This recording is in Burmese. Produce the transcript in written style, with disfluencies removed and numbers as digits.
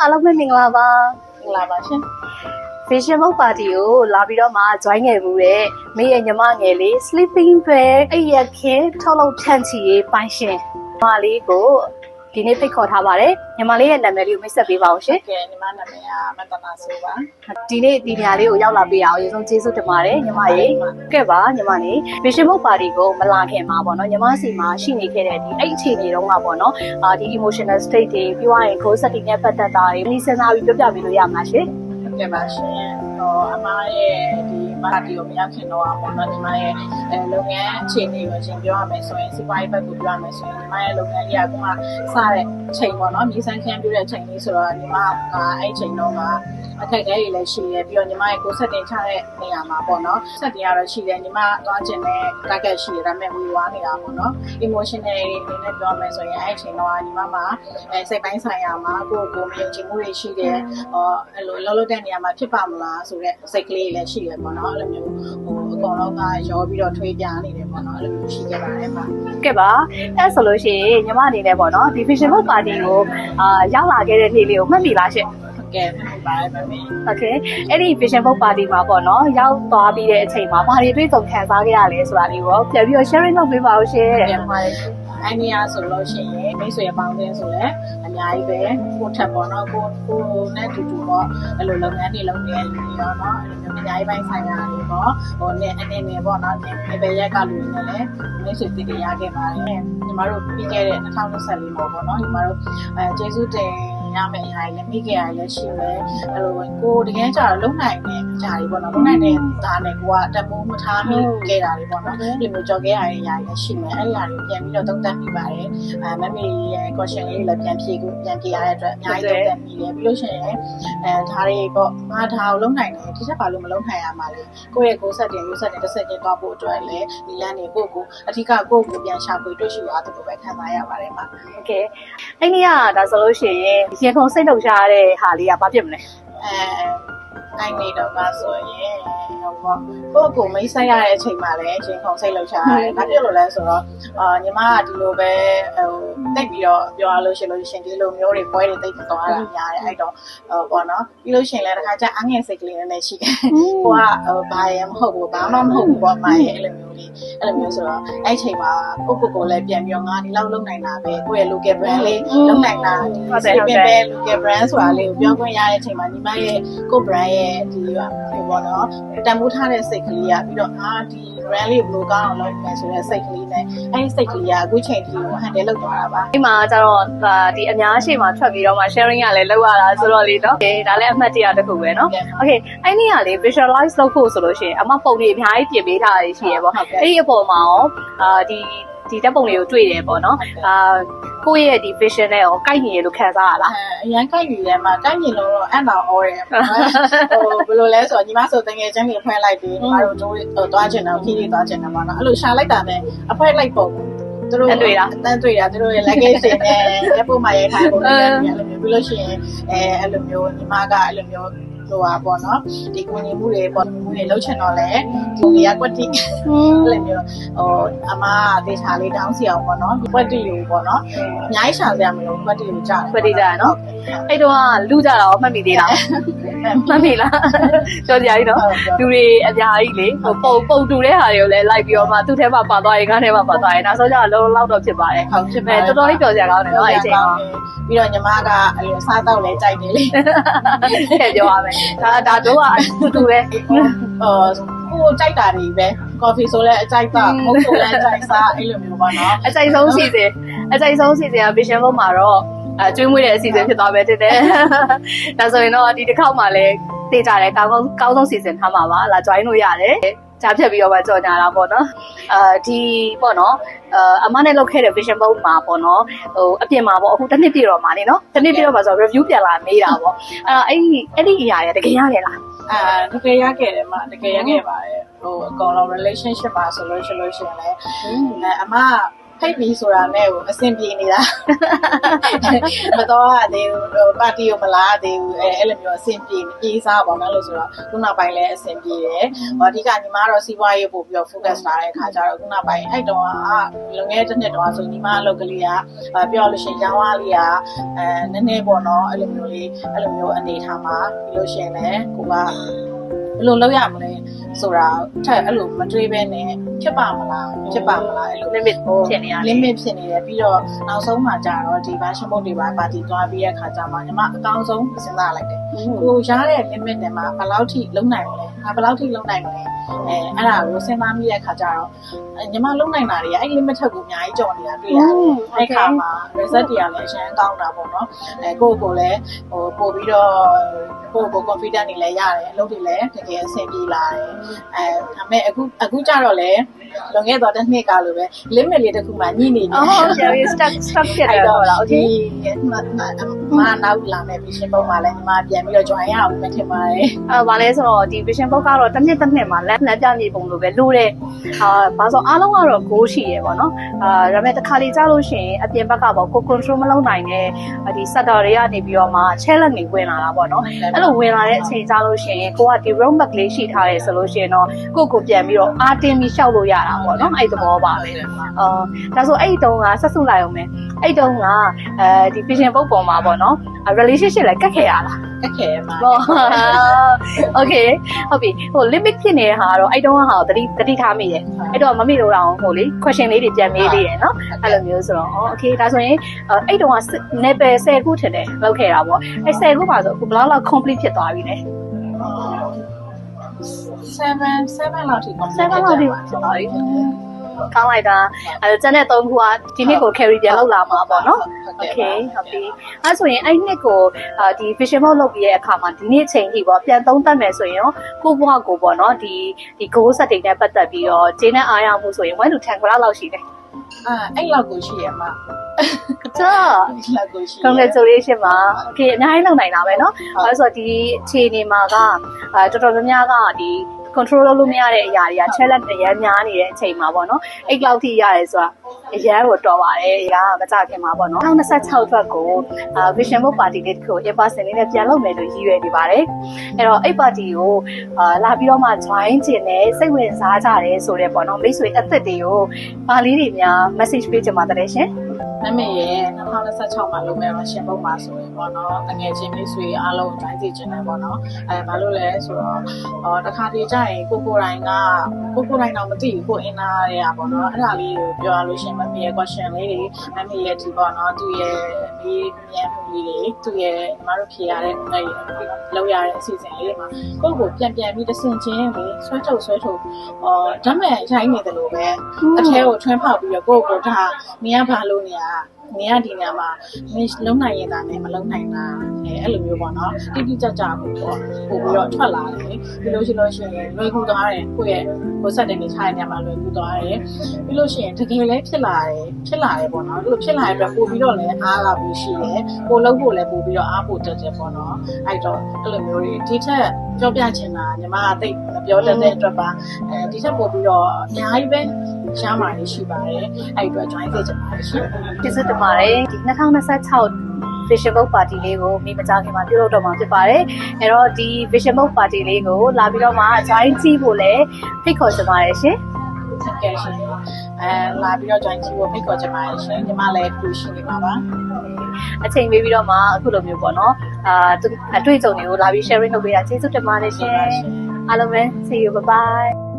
အားလုံးပဲမင်္ဂလာပါ မင်္ဂလာပါရှင် Vision Book Party ကိုလာပြီးတော့မှ join ခဲ့မှုတဲ့မိရဲ့ညီမငယ်လေး Sleeping Bag အဲ့ရခင်ထုတ်လုပ်ဖြန့်ချီရေးပိုင်ရှင်ညီမလေးကိုဒီနေ့ဖိတ်ခေါ်ထားပါတယ်ညီမလေးရဲ့နာမည်လေးကိုမိတ်ဆက်ပေးပါဦးရှင် ကဲညီမနာမည်ကမတနာဆိုပါ ဒီနေ့ဒီနေရာလေးကိုရောက်လာပေးအောင်အရင်ဆုံးကျေးဇူးတင်ပါတယ်ညီမရေကဲပါညီမလေး Vision Book Party ကိုမလာခင်မှာပေါ့နော်ညီမစီမှာရှိနေခဲ့တဲ့ဒီအဲ့အခြေအနေတုန်းကပေါ့နော်ဒီ emotional state တွေပြောရရင် goal setting နဲ့ပတ်သက်တာတွေဒီစဉ်းစားပြီးပြောပြပေးလို့ရမှာရှင် ကဲပါရှင်အမရဲ့ဒီပါတီကိုမရောက်ခင်တော့ပေါ့နော်ညီမရဲ့လုပ်ငန်းအခြေအနေကိုရှင်ပြောရမယ်ဆိုရင်စီးပွားရေးဘက်ကိုပြောရမယ်ဆိုရင်ညီမရဲ့လုပ်ငန်းလေးကစတဲ့ချိန်ပေါ့နော်မြေစမ်းခန်းပြတဲ့ချိန်လေးဆိုတော့ညီမကအဲ့ချိန်တော့ကအခက်အခဲတွေလည်းရှိတယ်ပြီးတော့ညီမရဲ့ကိုယ်ဆက်တင်ချတဲ့နေရာမှာပေါ့နော်ဆက်တင်ရတော့ရှိတယ်ညီမသွားခြင်းနဲ့ target ရှိတယ်ဒါပေမဲ့ဝေဝါးနေတာပေါ့နော် emotional တွေအနေနဲ့ပြောမယ်ဆိုရင်အဲ့ချိန်တော့ညီမမှာစိတ်ပိုင်းဆိုင်ရာမှာကိုယ်မယုံကြည်မှုတွေရှိတယ်အဲ့လိုလောလောတဲ့နေရာမှာဖြစ်ပါမလားဆိုတဲ့စိတ်ကလေးလည်းရှိတယ်ပေါ့နော်အဲ့လိုမျိုးအကောင်လောက်ကရောပြီးတော့ထွေးပြနေတယ်ပေါ့နော်အဲ့လိုမျိုးရှိခဲ့ပါတယ်မှာ ကဲပါအဲ့ဆိုလို့ရှိရင်ညီမအနေနဲ့ပေါ့နော်ဒီ Vision Book Party ကိုရောက်လာခဲ့တဲ့နေ့လေးကိုမှတ်မိလားရှင် ကဲမှန်ပါတယ်မမေ Okay အဲ့ဒီ Vision Book Party မှာပေါ့နော်ရောက်သွားပြီးတဲ့အချိန်မှာဘာတွေတွေ့ကြုံခံစားခဲ့ရလဲဆိုတာလေးကိုပြန်ပြီးတော့ sharing လုပ်ပေးပါဦးရှင် ကဲပါတယ်အဲ့နေရာဆိုလို့ရှိရင်မိတ်ဆွေပေါင်းတဲ့ဆိုလဲအများကြီးပဲကိုထက်ပေါ့နော်ကိုနဲ့တူတူပေါ့အဲ့လိုလုပ်ငန်းတွေလုပ်နေတဲ့လူတွေရောနော်အဲ့လိုမျိုးအများကြီးပိုင်းဆိုင်ရာတွေပေါ့နဲ့အနေနဲ့ပေါ့နော်ဒီဘယ်ရက်ကလူတွေနဲ့လည်းမိတ်ဆွေတည်ရခဲ့ပါတယ်ညီမတို့ပြီးခဲ့တဲ့2024မှာပေါ့နော်ညီမတို့ကျေးဇူးတင်ရမယ့်အရာတွေလည်းမိခဲ့ရတယ်လည်းရှိမယ်အဲ့လိုကိုတကယ်ကြတော့လုံနိုင်တဲ့အရာတွေပေါ့နော်လုံနိုင်တဲ့သားနဲ့ကိုကတမိုးမထားမိခဲ့တာတွေပေါ့နော်ဒီလိုကြော်ခဲ့ရတဲ့အရာတွေလည်းရှိမယ်အဲ့ဒီအရာတွေပြန်ပြီးတော့သုံးသပ်မိပါတယ်မမေရဲ့ question လေးတွေလည်းပြန်ဖြေရတဲ့အတွက်အများကြီးသုံးသပ်မိတယ်ပြီးလို့ရှိရင်ဒါတွေပေါ့ငါဒါကိုလုံနိုင်တယ်ဒီချက်ပါလို့မလုံနိုင်ရမှာလေကိုယ့်ရဲ့ကိုယ်ဆက်တင်တစ်ဆက်ချင်းသွားဖို့အတွက်လည်းဒီလမ်းတွေကိုအထူးကကိုယ့်ကိုပြန်ရှာဖွေတွေ့ရှိရတဲ့လိုပဲခံစားရပါတယ်မှာ Okay အဲ့ဒီကဒါဆိုလို့ရှိရင်ရေခုံစိတ်လှုပ်ရှားတဲ့ဟာလေးကဘာဖြစ်မလဲ နိုင်နေတော့ပါဆိုရင်ကိုယ့်ကိုမိတ်ဆက်ရတဲ့အချိန်မှာလည်းအချိန်ခုန်စိတ်လှုပ်ရှားရတယ်။ဒါပြလို့လဲဆိုတော့ညီမကဒီလိုပဲတိတ်ပြီးတော့ပြောရလို့ရှိရင်ဒီလိုမျိုးတွေပွဲတွေတိတ်သွားတာများတယ်အဲ့တော့ပေါ့နော်ပြီးလို့ရှိရင်လည်းတစ်ခါကျအငယ်စိတ်ကလေးနဲ့ရှိတယ်။ကိုကဘာရမဟုတ်ဘူးဘာမှမဟုတ်ဘူးပေါ့မာရဲ့အဲ့လိုမျိုးလေးအဲ့လိုမျိုးဆိုတော့အဲ့ချိန်မှာကိုလည်းပြန်ပြီးတော့ငါဒီလောက်လုံနိုင်တာပဲကိုယ့်ရဲ့ local brand လေးလုံနိုင်တာဒီပြင်ပဲ local brand ဆိုတာလေးကိုပြောခွင့်ရတဲ့အချိန်မှာညီမရဲ့ကို brand ရဲ့ဒီပေါ့နော်တန်ဖိုးထားတဲ့စိတ်ကလေးကပြီးတော့ဒီ brand လေးဘယ်လိုကောင်းအောင်လုပ်မယ်ဆိုတဲ့စိတ်ကလေးနဲ့အဲဒီစိတ်ကလေးကအခုချိန်ထိကို handle လုပ်သွားတာပါဒီမှာကျတော့ဒီအများရှိမှထွက်ပြီးတော့မှ sharing ကလည်းလုပ်ရတာဆိုတော့လေနော်ဒါလည်းအမှတ်တရတစ်ခုပဲနော် Okay အဲ့ဒီကလေ visualize လုပ်ဖို့ဆိုလို့ရှိရင်အမပုံတွေအများကြီးပြင်ပေးထားရရှိရပေါ့အဲ့ဒီအပေါ်မှာရောဒီဓာတ်ပုံတွေကိုတွေ့တယ်ပေါ့နော်ကိုယ့်ရဲ့ဒီ vision နဲ့ရောကိုက်ညီရလို့ခံစားရလားအရန်ကိုက်ညီတယ်မှာကိုက်ညီလို့အဲ့မှာ all တယ်ဘယ်လိုလဲဆိုတော့ညီမဆိုတကယ်ချင်းကြီးဖွင့်လိုက်ပြီးညီမတို့သွားချင်တာခီးလေးသွားချင်တာပါနော်အဲ့လိုရှာလိုက်တာနဲ့အဖွဲလိုက်ပုံသူတို့တွေ့တာအတန်းတွေ့တာသူတို့ရဲ့ luggage တွေနဲ့လက်ပုံမှာရိုက်ထားပုံတွေလည်းအဲ့လိုမျိုးပြီးလို့ရှိရင်အဲ့လိုမျိုးညီမကအဲ့လိုမျိုးဟိုပါပေါ့နော်ဒီကိုညီမှုတွေပေါ့မှုတွေလှုပ်ချင်တော့လဲဒီနေရာကွက်တိအဲ့လိုမျိုးအမဒေတာလေးတောင်းစီအောင်ပေါ့နော်ကွက်တိကိုပေါ့နော်အများကြီးရှာစရာမလိုကွက်တိကိုကြားတယ်ကွက်တိကြားနော်အဲ့တော့လူကြတာရောမှတ်မိသေးလားမှတ်မိလားကြော်ကြကြီးနော်လူတွေအများကြီးလေပုံတူတဲ့ဟာတွေကိုလည်းလိုက်ပြီးတော့မှသူ့ထဲမှာပါသွားရင်ကားထဲမှာပါသွားရင်နောက်ဆုံးကျတော့လုံးလောက်တော့ဖြစ်ပါတယ်ဟုတ်ဖြစ်မယ်တော်တော်လေးကြော်ကြကောင်းတယ်နော်အဲ့ဒီအချိန်မှာပြီးတော့ညီမကအဲ့လိုစားတော့လဲကြိုက်တယ်လေထည့်ပြောရမယ်ဒါတို့ကအတူပဲကိုကြိုက်တာတွေပဲ coffee ဆိုလဲအကြိုက်တာမဟုတ်ဆိုလဲအကြိုက်စားအဲ့လိုမျိုးပါနော်အကြိုက်ဆုံးစီစဉ်က Vision Book မှာတော့ကျွေးမွေးတဲ့အစီအစဉ်ဖြစ်သွားပဲတဲ့ဒါဆိုရင်တော့ဒီတစ်ခေါက်မှလည်းသိကြတယ်ကောင်းဆုံးစီစဉ်ထားမှာပါလာ join လို့ရတယ်ကြားဖြတ်ပြီးတော့မှကြော်ညာတာပေါ့နော်ဒီပေါ့နော်အမနဲ့လုပ်ခဲ့တဲ့ Vision Book မှာပေါ့နော်အပြင်မှာပေါ့အခုတစ်နှစ်ပြည့်တော့မှာနေနော်တစ်နှစ်ပြည့်တော့မှာဆို review ပြန်လာမေးတာပေါ့အဲ့ဒီအရာရတကယ်ရခဲ့လားတကယ်ရခဲ့တယ်မှာတကယ်ရခဲ့ပါတယ်အကောင်လုံး relationship ပါဆိုလို့ရှိရင်လည်းအမ ဖိတ်ပြီးဆိုတာနဲ့ကိုအဆင်ပြေနေတာမတော်ရသေးဘူးပါတီကိုမလာသေးဘူးအဲ့လိုမျိုးအဆင်ပြေစားပါတော့လို့ဆိုတော့ခုနောက်ပိုင်းလည်းအဆင်ပြေတယ်အဓိကညီမတော့စီးပွားရေးပို့ပြီးတော့ focus ထားတဲ့အခါကျတော့ခုနောက်ပိုင်းအဲ့တော့လွန်ခဲ့တဲ့နှစ်တော့ဆိုညီမအလုပ်ကလေးကပြောလို့ရှိရင်ရောင်းအားလေးကနည်းနည်းပေါ့နော်အဲ့လိုမျိုးအနေထားမှာပြီးလို့ရှိရင်လည်းကိုကဘယ်လိုလုပ်ရမလဲဆိုတာထက်အဲ့လိုမတွေးပဲနဲ့ဖြစ်ပါမလားအဲ့လို limit ဖြစ်နေရတယ် limit ဖြစ်နေတယ်ပြီးတော့နောက်ဆုံးမှကြာတော့ဒီ version mode တွေပါတီသွားပြီးတဲ့အခါကျမှညီမအကောင်းဆုံးစဉ်းစားလိုက်တယ်ကိုရတဲ့ limit နဲ့မှာဘယ်လောက်ထိလုံနိုင်မလဲဘယ်လောက်ထိလုံနိုင်မလဲအဲ့ဒါကိုစဉ်းစားမိတဲ့အခါကျတော့ညီမလုံနိုင်တာတွေကအဲ့ limit ထက်ကိုအများကြီးကျော်နေတာတွေ့ရတယ်အဲ့ခါမှာ result တွေကလည်းအရှင်းကောင်းတာပေါ့နော်ကိုလည်းပို့ပြီးတော့ကို confident တွေလည်းရတယ်အလုပ်တွေလည်းတကယ်အဆင်ပြေလာတယ်ဒါပေမဲ့အခုကျတော့လေလွန်ခဲ့တော့တစ်နှစ်ကလိုပဲ limit လေးတစ်ခုမှညှိနေတယ်ဟုတ်တယ် stuck ဖြစ်တယ်တော့လား okay မနောက်လာမယ် vision ပုံမှာလည်းညီမပြန်ပြီးတော့ join ရအောင်မထင်ပါနဲ့ဘာလဲဆိုတော့ဒီ vision ပုံကတော့တစ်နှစ်မှာလမ်းပြမြေပုံလိုပဲလို့တဲ့ဘာလို့အားလုံးကတော့ goal ရှိရပေါ့နော်ဒါပေမဲ့တစ်ခါလေကြားလို့ရှိရင်အပြင်ဘက်ကပေါ့ကို control မလုပ်နိုင်တဲ့ဒီ sector တွေကနေပြီးတော့မှ challenge တွေဝင်လာတာပေါ့နော်အဲ့လိုဝင်လာတဲ့အချိန်ကြားလို့ရှိရင်ကိုကဒီ roadmap လေးရှိထားတယ်ဆိုလို့ရှိရင်တော့ကိုပြန်ပြီးတော့အားတင်းပြီးရှောက်လို့ရတာပေါ့နော်အဲ့သဘောပါပဲဒါဆိုအဲ့တုန်းကဆက်စုလိုက်အောင်မယ်အဲ့တုန်းကဒီ vision ပုံပေါ်မှာပေါ့နော် relationship လည်းကတ်ခဲ့ရလားကတ်ခဲ့ပါ okay ဟုတ်ပြီဟို limit ဖြစ်နေတဲ့ဟာတော့အဲ့တုန်းကဟာကိုတတိထားမိတယ်အဲ့တော့မမေ့လို့တော့ဟိုလေ question လေးတွေပြန်မေးသေးတယ်နော်အဲ့လိုမျိုးဆိုတော့okay ဒါဆိုရင်အဲ့တုန်းက level 10ခုထင်တယ်လောက်ခဲ့တာပေါ့အဲ့10ခုပါဆိုအခုဘယ်လောက် complete ဖြစ်သွားပြီလဲ7လောက်ထိ complete 7လောက်ထိဖြစ်သွားပြီကောင်းလိုက်တာကျန်တဲ့3ခုကဒီနှစ်ကို carry ပြန်လောက်လာမှာပေါ့နော် okay ဟုတ်ပြီအဲဆိုရင်အဲ့နှစ်ကိုဒီ vision board လုပ်ပြီးတဲ့အခါမှာဒီနေ့အချိန်ကြီးပေါ့ပြန်သုံးသပ်မယ်ဆိုရင်ရောကိုဘွားကိုပေါ့နော်ဒီ goal setting နဲ့ပတ်သက်ပြီးတော့ဂျင်းနဲ့အားရမှုဆိုရင်1 to 10 လောက်ရှိတယ်အဲ့လောက်ကိုရှိရမှာจ้า လောက်ကိုရှိ congratulation ပါ okay အများကြီးလုပ်နိုင်တာပဲเนาะအဲဆိုတော့ဒီအခြေအနေမှာကတော်တော်များများကဒီ control လုပ်လို့မရတဲ့အရာတွေက challenge အများများနေတဲ့အချိန်မှာပေါ့နော်အဲ့လောက်ထိရတယ်ဆိုတာအရန်ကိုတော်ပါတယ်အရာမကြခင်မှာပေါ့နော်2026အတွက်ကိုvision board party လေးတစ်ခု in person လေးနဲ့ပြန်လုပ်မယ်လို့ရည်ရွယ်နေပါတယ်အဲ့တော့အဲ့ party ကိုလာပြီးတော့မှ join ကျင်တယ်စိတ်ဝင်စားကြတယ်ဆိုတဲ့ပေါ့နော်မိတ်ဆွေအသက်တွေကိုဗာလေးတွေများ message ပေးချင်ပါတယ်ရှင်မမေရဲ့2026မှာလုပ်မယ်မရှင်ပုံမှာဆိုရင်ပေါ့နော်တကယ်ချင်းမိတ်ဆွေအားလုံးတိုင်းစီချင်တယ်ပေါ့နော်ဘာလို့လဲဆိုတော့တခါတည်းကျရင်ကိုကိုတိုင်းတော့မသိဘူးကိုအင်နာရပေါ့နော်အဲ့ဒါလေးကိုပြောရလို့ရှင်မမေရဲ့ question လေးတွေမမေရဲ့ဒီပေါ့နော်သူရဲ့ဒီမြန်မှုလေးတွေသူရဲ့ညီမတို့ဖြေရတဲ့လောက်ရတဲ့အစီအစဉ်လေးတွေမှာကိုကိုပြန်ပြီးတဆင်ချင်းလေးဆွဲထုတ်ဓာတ်မဲ့ရိုင်းနေတယ်လို့ပဲအထဲကိုထွန်းဖောက်ပြီးတော့ကိုဒါမင်းကဘာလို့နေရနေရဒီနေရာမှာမင်းလုံးနိုင်ရင်ဒါနဲ့မလုံးနိုင်တာအဲ့လိုမျိုးပေါ့နော်တိတိကျကျကိုပေါ့ပို့ပြီးတော့ထွက်လာတယ်ပြီးလို့ရှိရင်လွယ်ကူသွားတယ်ကိုယ့်ရဲ့ကိုဆက်တဲ့နေထိုင်နေမှာလွယ်ကူသွားတယ်ပြီးလို့ရှိရင်တကယ်လည်းဖြစ်လာတယ်ပေါ့နော်အဲ့လိုဖြစ်လာတဲ့အတွက်ပို့ပြီးတော့လည်းအားလာပြီးရှိတယ်ကိုလုံးဖို့လည်းပို့ပြီးတော့အားပို့တက်တယ်ပေါ့နော်အဲ့တော့အဲ့လိုမျိုးတွေဒီထက်ပြောပြချင်တာညီမကတိတ်မပြောတတ်တဲ့အတွက်ပါဒီထက်ပို့ပြီးတော့အများကြီးပဲရှားမှာရှိပါတယ်အဲ့အတွက် join ခဲ့ကြပါတယ်ရှင်ကျေးဇူးတင်ပါတယ်ဒီ2026 vision board party လေးကိုမိမကြခင်မှာပြုလုပ်တော့မှာဖြစ်ပါတယ်အဲ့တော့ဒီ vision board party လေးကိုလာပြီးတော့မှ join ကြည့်ဖို့လည်းဖိတ်ခေါ်ချင်ပါတယ်ရှင်ဟုတ်ကဲ့ရှင်လာပြီးတော့ join ကြည့်ဖို့ဖိတ်ခေါ်ချင်ပါတယ်ရှင်ညီမလည်းတူရှိနေပါပါအချိန်ပေးပြီးတော့မှအခုလိုမျိုးပေါ့နော်အတွေ့အကြုံတွေကိုလာပြီး sharing လုပ်ပေးတာကျေးဇူးတင်ပါတယ်ရှင်အားလုံးပဲ see you bye bye